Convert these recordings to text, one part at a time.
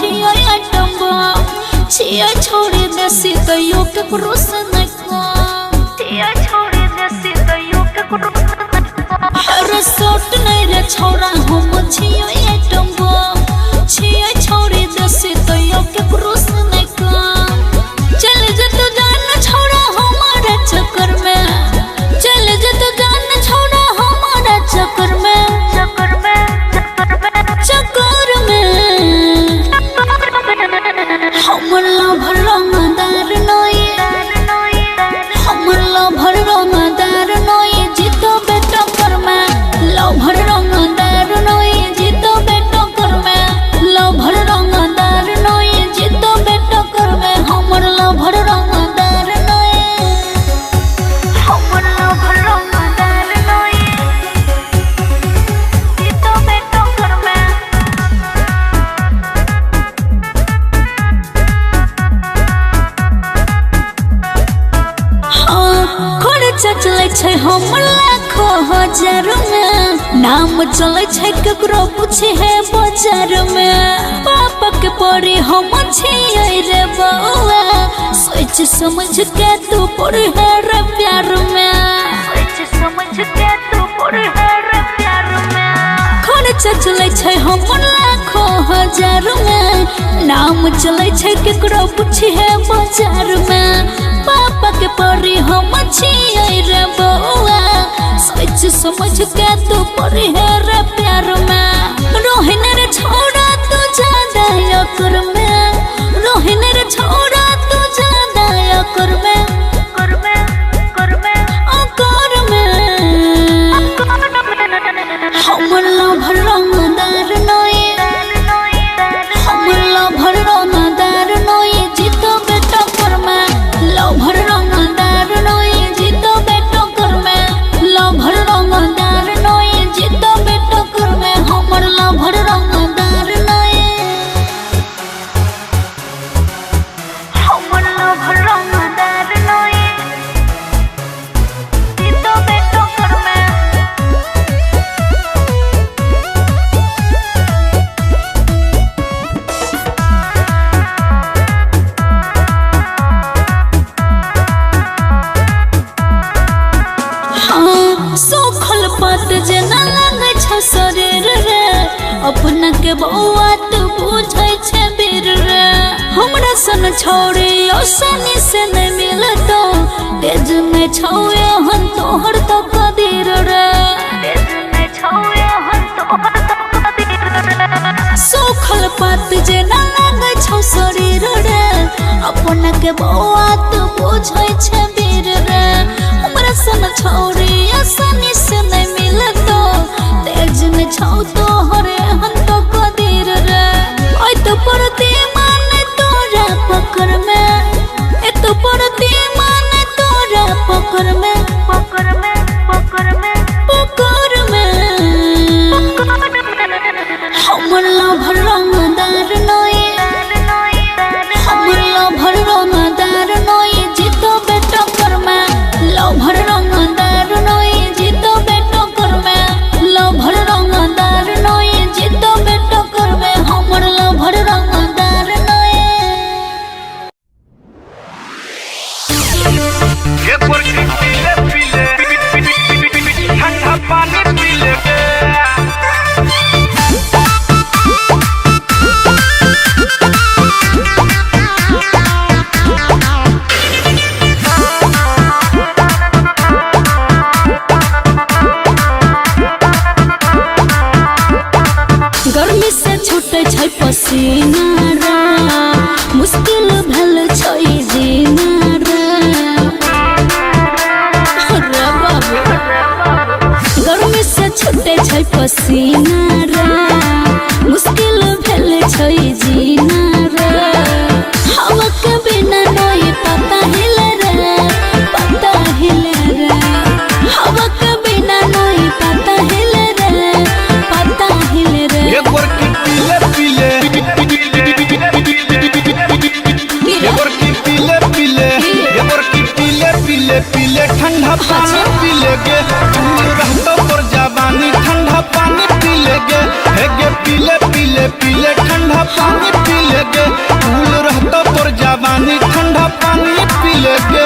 छिया टंबा छिया छोड़ी देसी तयो के क्रोस न को छिया छोड़ी देसी तयो के क्रोस न को हर सोट नहीं रे छोरा हम छिया टंबा छिया छोड़ी देसी तयो के क्रोस न को चल जे तू जान छोरा हमारे चक्कर में चल जे तू जान छोरा हमारे चक्कर में हमला भरंगदार नोए हमला भरंगदार नोए जीतो बेटा कर में लो भरंगदार नोए जीतो बेटा कर में लो भरंगदार नोए जीतो बेटा कर में हमला भरंगदार नोए हमला भरंगदार नोए जीतो बेटा कर में चले छै हमर लाखों हजार में नाम चले छै केकरो पूछे है बाजार में पापा के पड़ी हम छियै रे बउआ सोच समझ के तू पड़ी है रे प्यार में सोच समझ के तू पड़ी है रे प्यार में खर्चा चले छै हमर लाखों हजार में नाम चले छै केकरो पूछे है बाजार में पापा के पड़ी हम छियै रे बउआ सोच समझ के तू पड़ी है रे प्यार में रोहिन रे छोड़ा तू ज्यादा अकर में रोहिन रे छोड़ा तू ज्यादा अकर में हमला भरंगदार नोए हमला भरंगदार नोए जीतो बेटा कर में लो भरंगदार नोए जीतो बेटा कर में लो भरंगदार नोए जीतो बेटा कर में हमला भरंगदार नोए हमला भरंगदार नोए जीतो बेटा कर में सोखल पात जेना लागे छ शरीर रे अपना के बउआ तू बुझै छै बीर रे हमरा सन छोड़े ओसनी से नहीं मिलतो तेज में छौए हन तोहर तो कदीर रे तेज में छौए हन तोहर तो कदीर रे सोखल पात जेना लागे छ शरीर रे अपना के बउआ तू बुझै छै बीर रे हमरा सन छोड़े आसानी से नहीं मिलतो तेज में छौ तो हरे हन तो कदीर रे ओय तो पड़ती माने तोरा पकड़ में ए तो पड़ती माने तोरा पकड़ में हमला भरंगदार नोए हमला भरंगदार नोए जीतो बेटा कर में लो भरंगदार नोए जीतो बेटा कर में लो भरंगदार नोए जीतो बेटा कर में हमला भरंगदार नोए ये पर पीले ठंडा पानी पीले गर्मी से छूटे छै पसीना रे मुश्किल भेल छै जीना रे बाबू गर्मी से छूटे छै पसीना रे मुश्किल भेल छै जीना रे हवा के बिना नहीं पता हिले रे हवा के बिना नहीं पता हिले रे ये पर पीले पीले ठंडा पानी पी लेगे रहतो पर जवानी ठंडा पानी पी लेगे हेगे पीले पीले ठंडा पानी पी लेगे कूल रहता तोर जवानी ठंडा पानी पी लेगे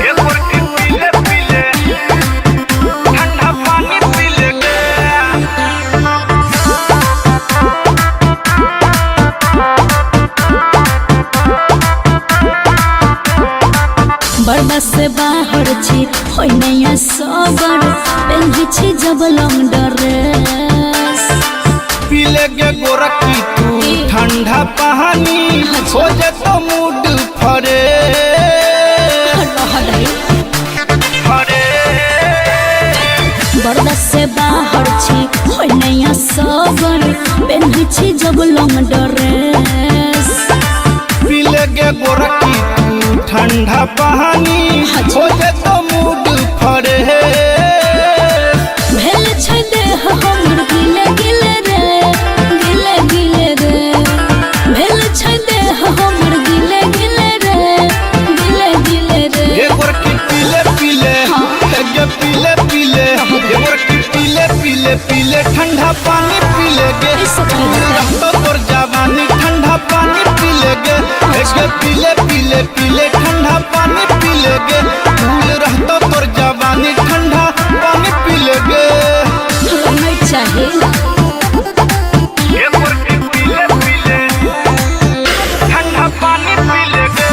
एक और पीले पीले ठंडा पानी पी लेगे बर्दा से बाहर छी होय नया सबर पेंधी छी जब लंग ड्रेस पी लेगे गोरखी तू ठंडा पानी हो जे तो मूड फरे फरे बर्दा से बाहर छी होय नया सबर पेंधी छी जब लंग ड्रेस पी लेगे गोरखी तू ठंडा पानी हो जे तो मूड फरे भेल छै देह हमर गिले गिले रे गिले गिले रे भेल छै देह हमर गिले गिले रे गिले गिले रे ये गोरखी पीले पीले ये पीले पीले ये गोरखी पीले पीले पीले ठंडा पानी पी लेगे रहता तोर जवानी ठंडा पानी पी लेगे एक पीले पीले पीले ठंडा पानी पी लेगे कूल रहता तोर जवानी ठंडा पानी पी लेगे नहीं चाहिए ये गोरखी पीले पीले ठंडा पानी पी लेगे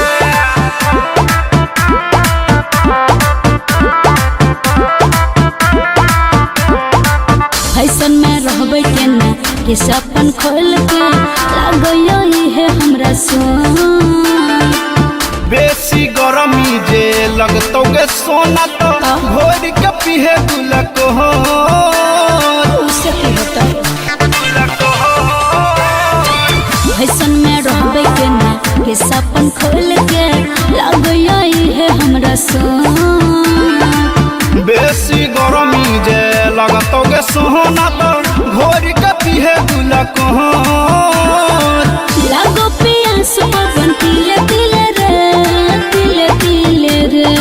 फैशन में रहबे केना कि सपन खोल के लागयो है हमरा सोन बेसी गरमी जे लगतो गे सोना तो घोर के पीहे गुलक हो उससे की होता फैशन में रहबे केना कि सपन खोल के लागयो है हमरा सोन बेसी गरमी जे लगतो गे सोना तो घोर के पीहे गुलक हो लागो पियास पवन तिले तिले रे तिले तिले रे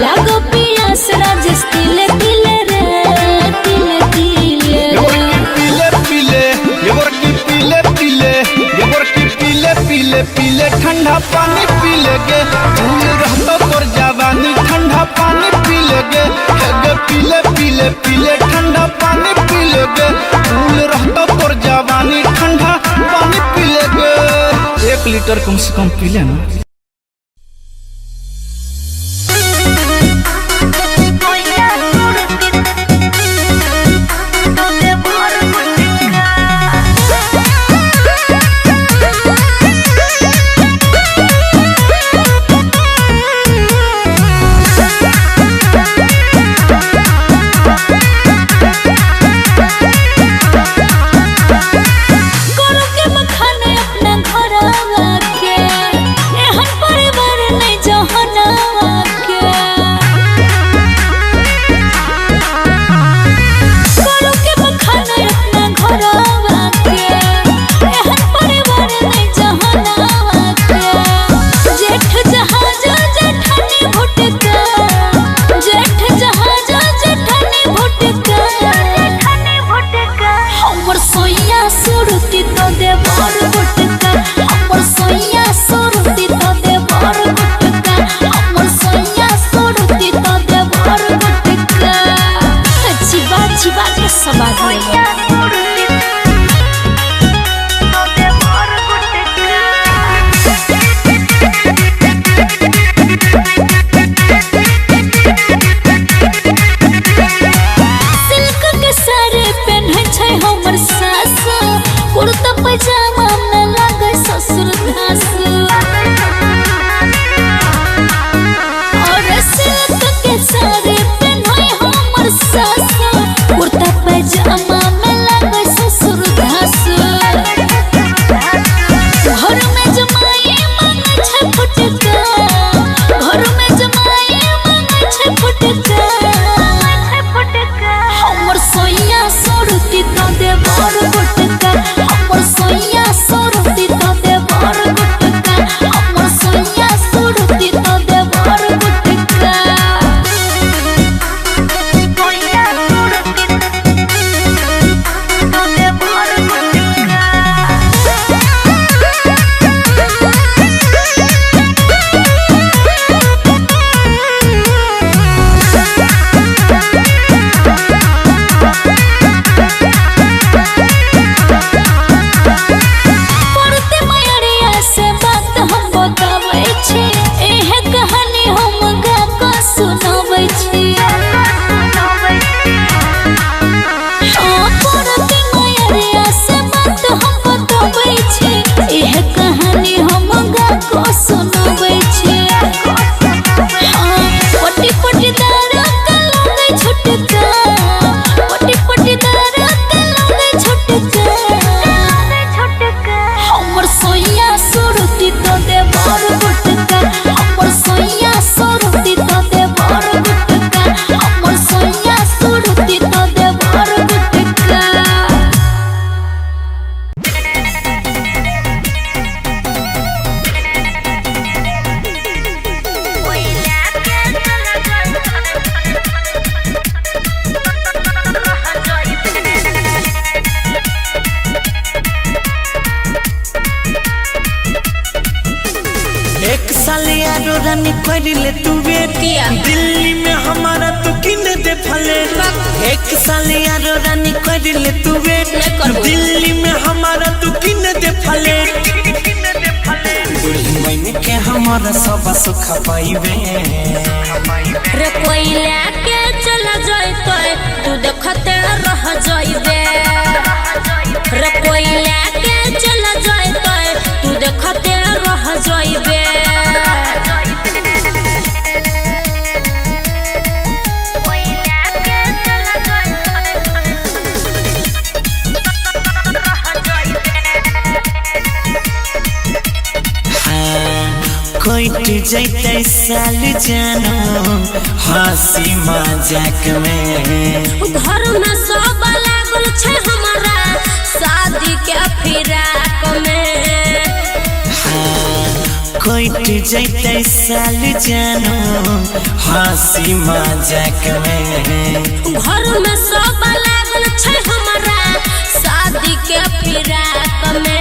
लागो पियास राजेश तिले तिले रे तिले तिले पीले पीले ये गोरखी पीले पीले ये गोरखी पीले पीले पीले ठंडा पानी पी लेगे कूल रहता तोर जवानी ठंडा पानी पी लेगे हेगे पीले पीले पीले ठंडा पानी पी लेगे कूल रहता तोर जवानी ठंडा पानी पी लेगे 1 लीटर कम से कम पी लेना करो के मखाने अपना घर आके साल यारो रानी करिले तू वेट किया? दिल्ली में हमारा तू किन दे फले एक साल यारो रानी करिले तू वेट नहीं करबो। दिल्ली में हमारा तू किन दे फले दुल्हन के हमारा सब सुख पाइबे रे कोइला के चला जाइतो तू देखते रह जाइबे रे कोइला के चला जाइतो तू देखते रह जाइबे कोइट जैते साल जानो हंसी मजाक में घर में सब लागल छे हमारा शादी के फिराक में कोइट जैते साल जानो हंसी मजाक में घर में सब लागल छे हमारा शादी के फिराक में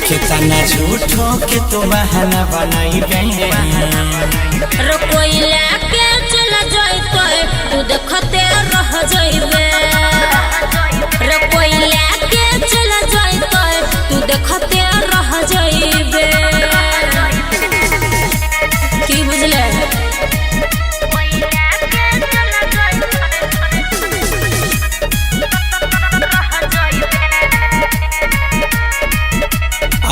कितना झूठो के तू बहाना बनाई रे कोइला के चला जाइतो तू देखते रह जाइबे रे कोइला के चला जाइतो तू देखते रह जाइबे की बुझले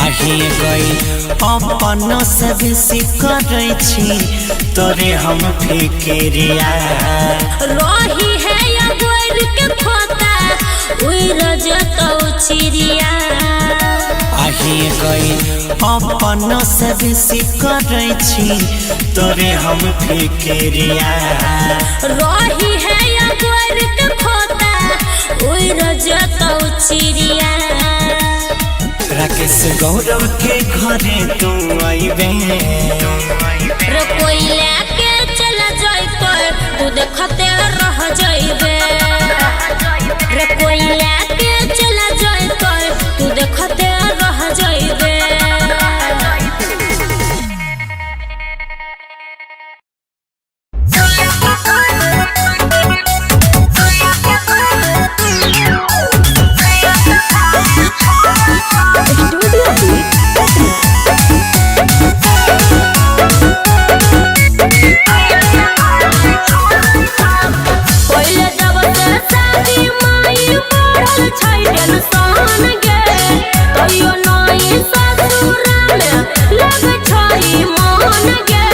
आही गई अपनों से बेसी करे छी तोरे हम फिक्रिया रही है या गोर के खोता उड़ जतो चिड़िया आही गई अपनों से बेसी करे छी तोरे हम फिक्रिया रही है या गोर के खोता उड़ जतो चिड़िया राकेश गौरव के घरे तू आईबे रे कोइला के चला जाइतो तू देखते रह जाइबे रे कोइला के चला जाइतो तू देखते रह जाइबे पहिले जब से शादी माई पड़ल छै टेंशन गे कहियो नई ससुरा में लग छै मन गे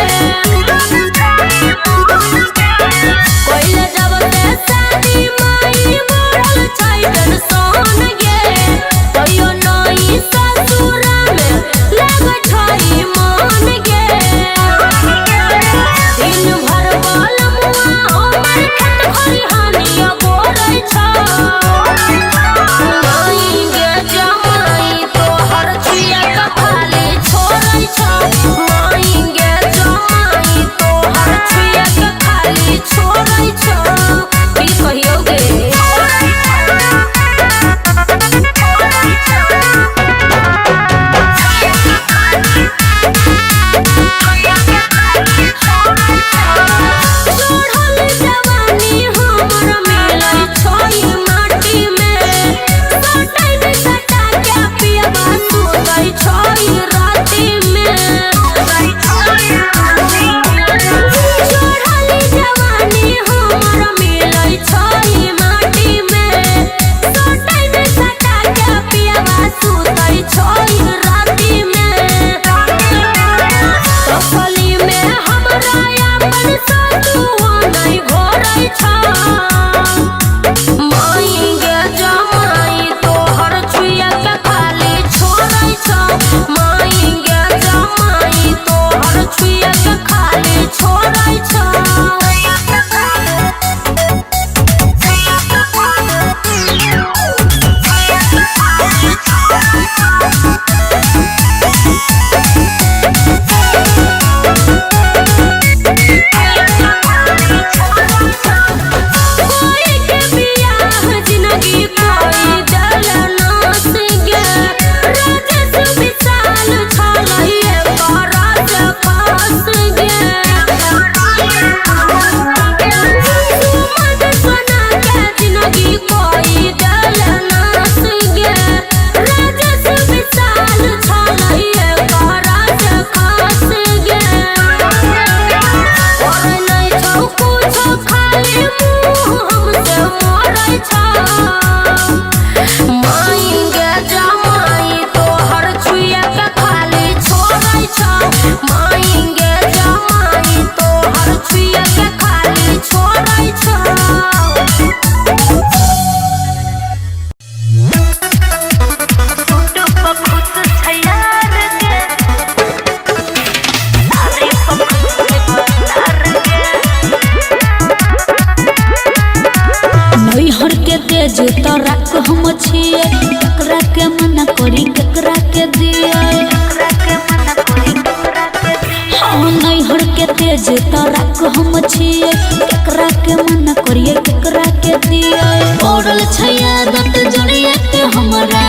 पहिले जब से शादी माई पड़ल छै टेंशन गे कहियो नई ससुरा में लग छै मन गे दिन भर बाल मुआ हमर खेत खरिहानिया गोरै छ माई गे जमाई तोहर छिया कपाली छोड़ै छ माई गे जमाई तेज तारा को हम छिए केकरा के मन करिए केकरा के दिए पड़ल छैया दत जोड़िए के हमरा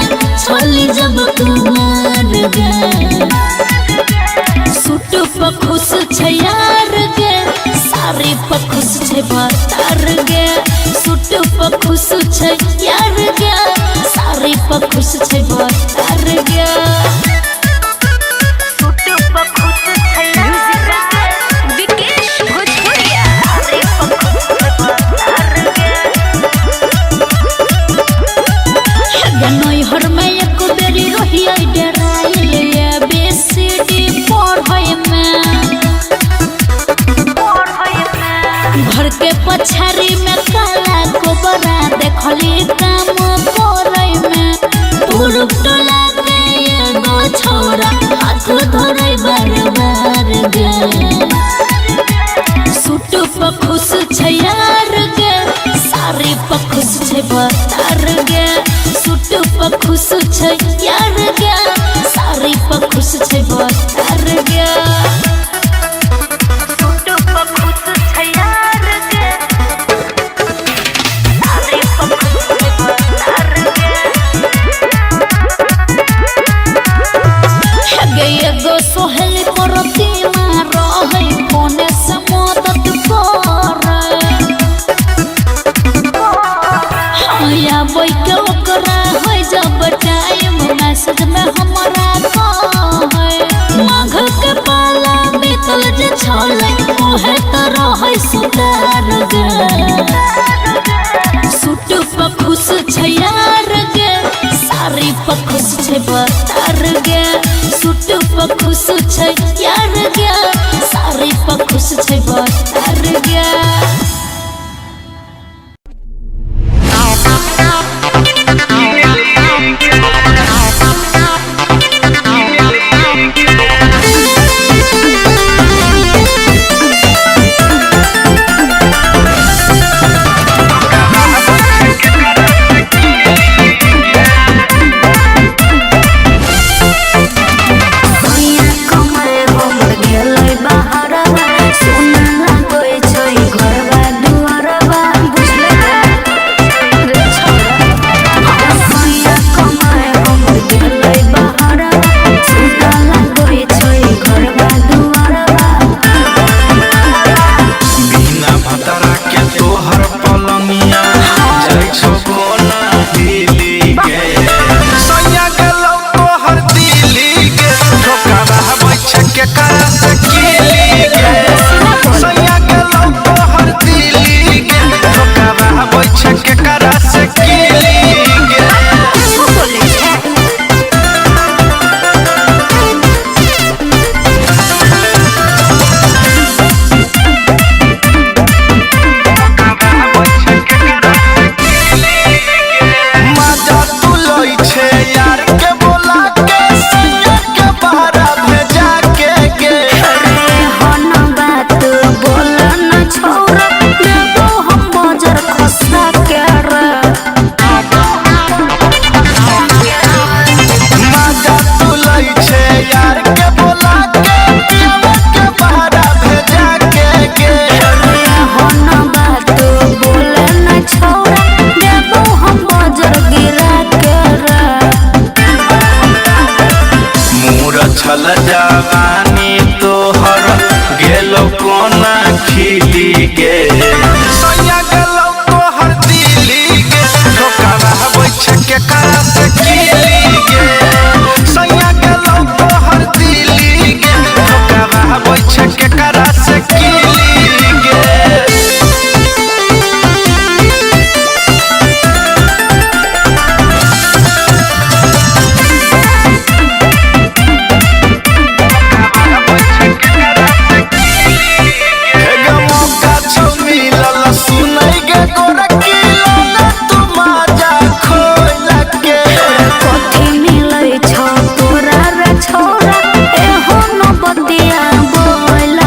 छली जब कुमार गे सूट पर खुश छैयार गे साड़ी पर खुश छै भतार गे सूट पर खुश छै यार गे साड़ी पर खुश छै भतार गे नैहर में एक बेरी रहिए डराइल बेसीडी पढ़े में घर के पछाड़ी में काला गोबरा देखली काम करे में पुरुष टोला के एगो छोरा हाथ धरे बार बार गे सूट पर खुश छै यार गे साड़ी पर खुश छै भतार गे सूट पर खुश छै यार गे साड़ी पर खुश छै भतार गे एगो सोहल करती रहे फोने से मदद करे बैके ओकरा हो जब टाइम मैसेज में हमरा कहे माघ के पाला बीतल जे छले ओहे त रहे सुतार गे सूट पर खुश छै यार गे साड़ी पर खुश छै भतार गे सूट पर खुश छै यार गे साड़ी पर खुश छै भतार गे छल जवानी तोहर गेलो कोना खिली गे सैया गेलो तोहर दिली गे ठोकावा बैठ के करा से खिली गे सैया गेलो तोहर दिली गे ठोकावा बैठ के करा से खिली गे छोरा रे छोरा ए हो न बदिया बोल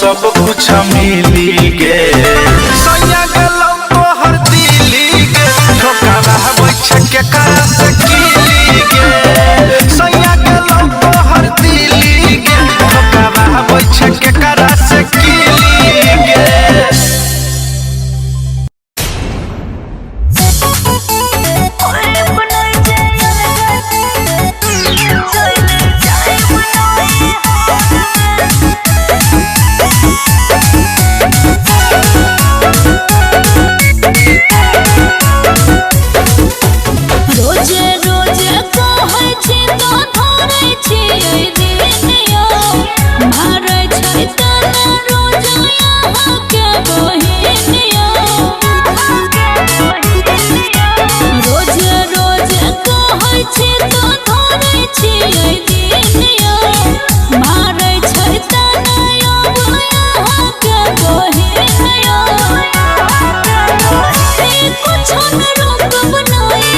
सब कुछ मिली गे सैया गेलौ तोहर दिली गे ठोकावा बैठ के करा सकीली गे सैया गेलौ तोहर दिली गे ठोकावा बैठ के करा सकीली गे रोजे रोजे कहै छी तो धरै छी ओइ दिनिया मारै छै तना रोज यहाँ के बहिनिया रोजे रोजे कहै छी तो धरै छी ओइ दिनिया मारै छै तना यहाँ के बहिनिया कुछ न रोकब नहीं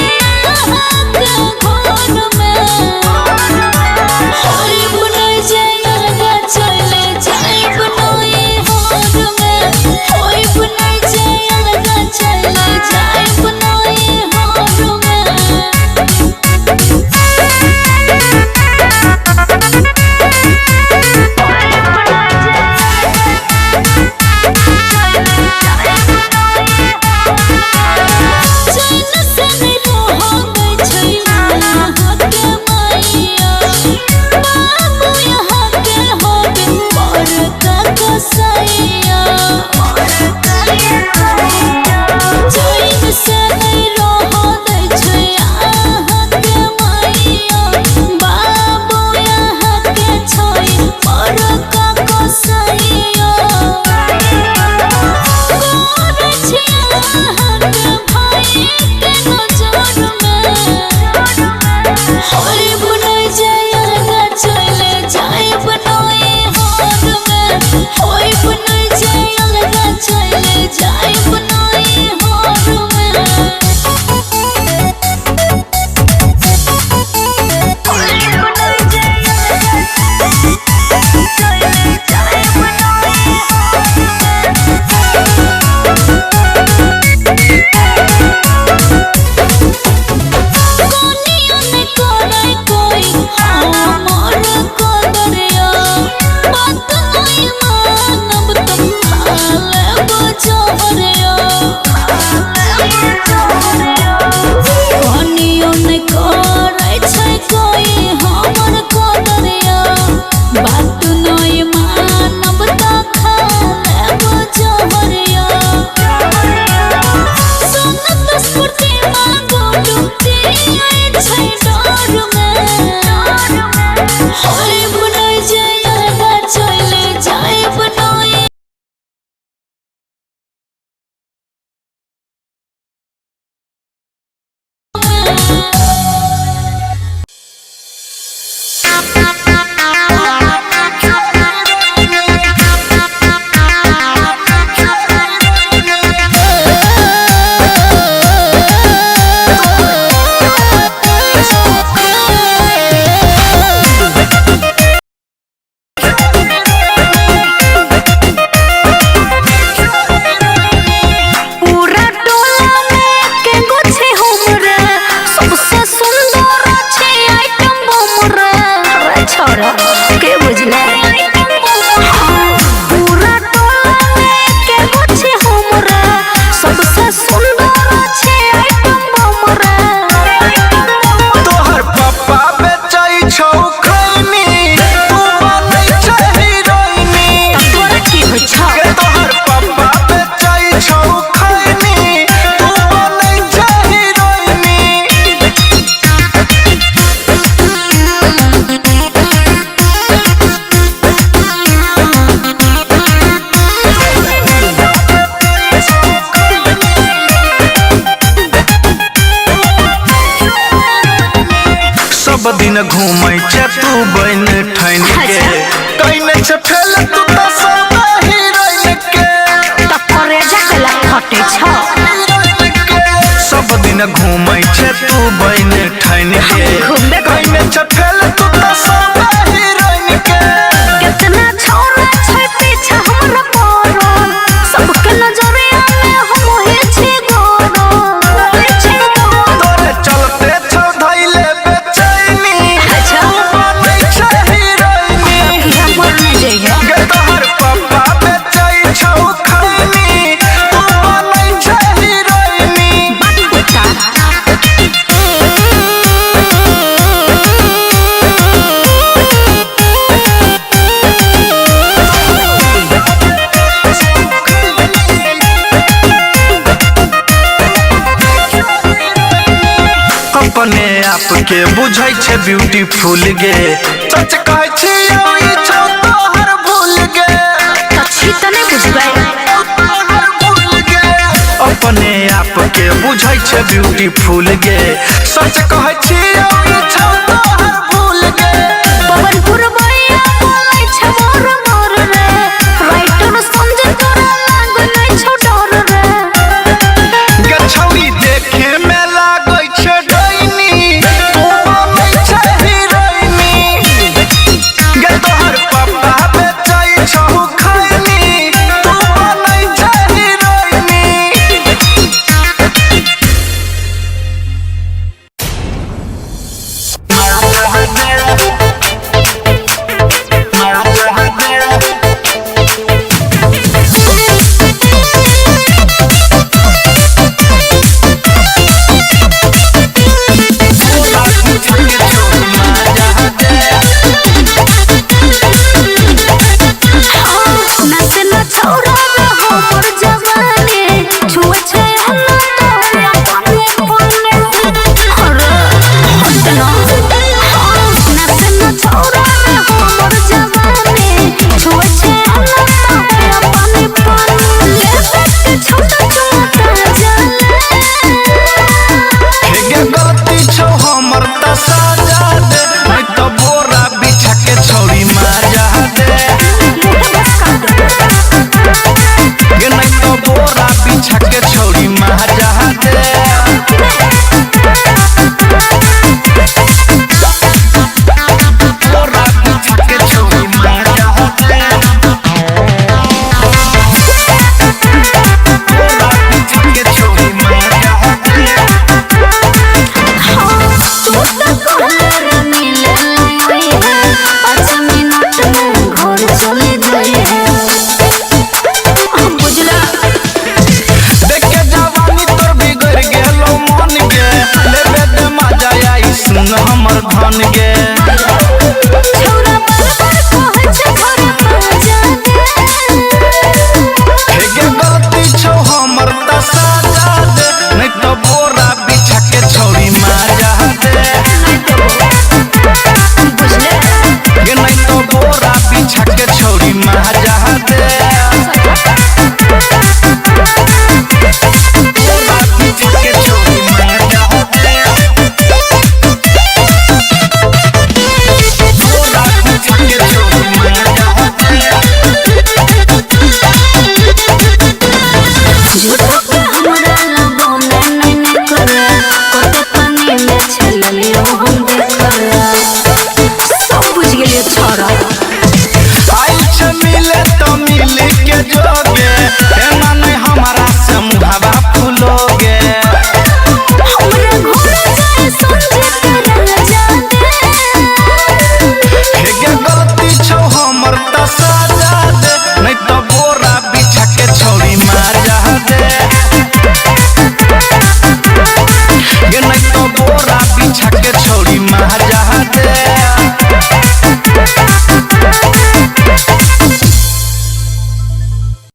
सब दिन घूमै छ तू बन ठन के कइने छ फेल तू त सब हीरोइन के त करेजा कला फटे छ सब दिन घूमै छ तू बन ठन के कइने छ फेल तू त सब हीरोइन के कितना छोरा छै पीछा आप के बुझै छे ब्यूटीफुल गे सच कहै छी ई छौ तोहर भूल गे अच्छी तने बुझबै अपने आप के बुझै छे ब्यूटीफुल गे सच कहै छी ई छौ तोहर भूल गे पवन पुरबैया बोलै छ मोर मोर रे राइटर समझ तोरा लाग नै छौ डर रे गे छौरी देखे में लागै छे डैनी तू बनै छे हीरोइनी गे तोहर पापा बेचै छौ खैनी तू बनै छे हीरोइनी नाचे न छौरा रे हमर जवानी छुए छे हल्ला तोरा पने पने अरे हट ना नाचे न छौरा रे हमर जवानी छुए छे हल्ला तोरा पने पने ले बेटे छोटा छोटा जले गे गलती छौ हमर त साजा दे नै त बोरा बिछा के छौरी माजा दे गे नै त बोरा बिछा के छौरी माजा दे बोरा बिछा के छौरी माजा दे बोरा बिछा के छौरी माजा दे तू त कहले मिले है 5 मिनट में घर चले जाए बुझला देख के जवानी तोर बिगड़ गेलो मन गे लेबे दे मजा आई सुन हमर धन गे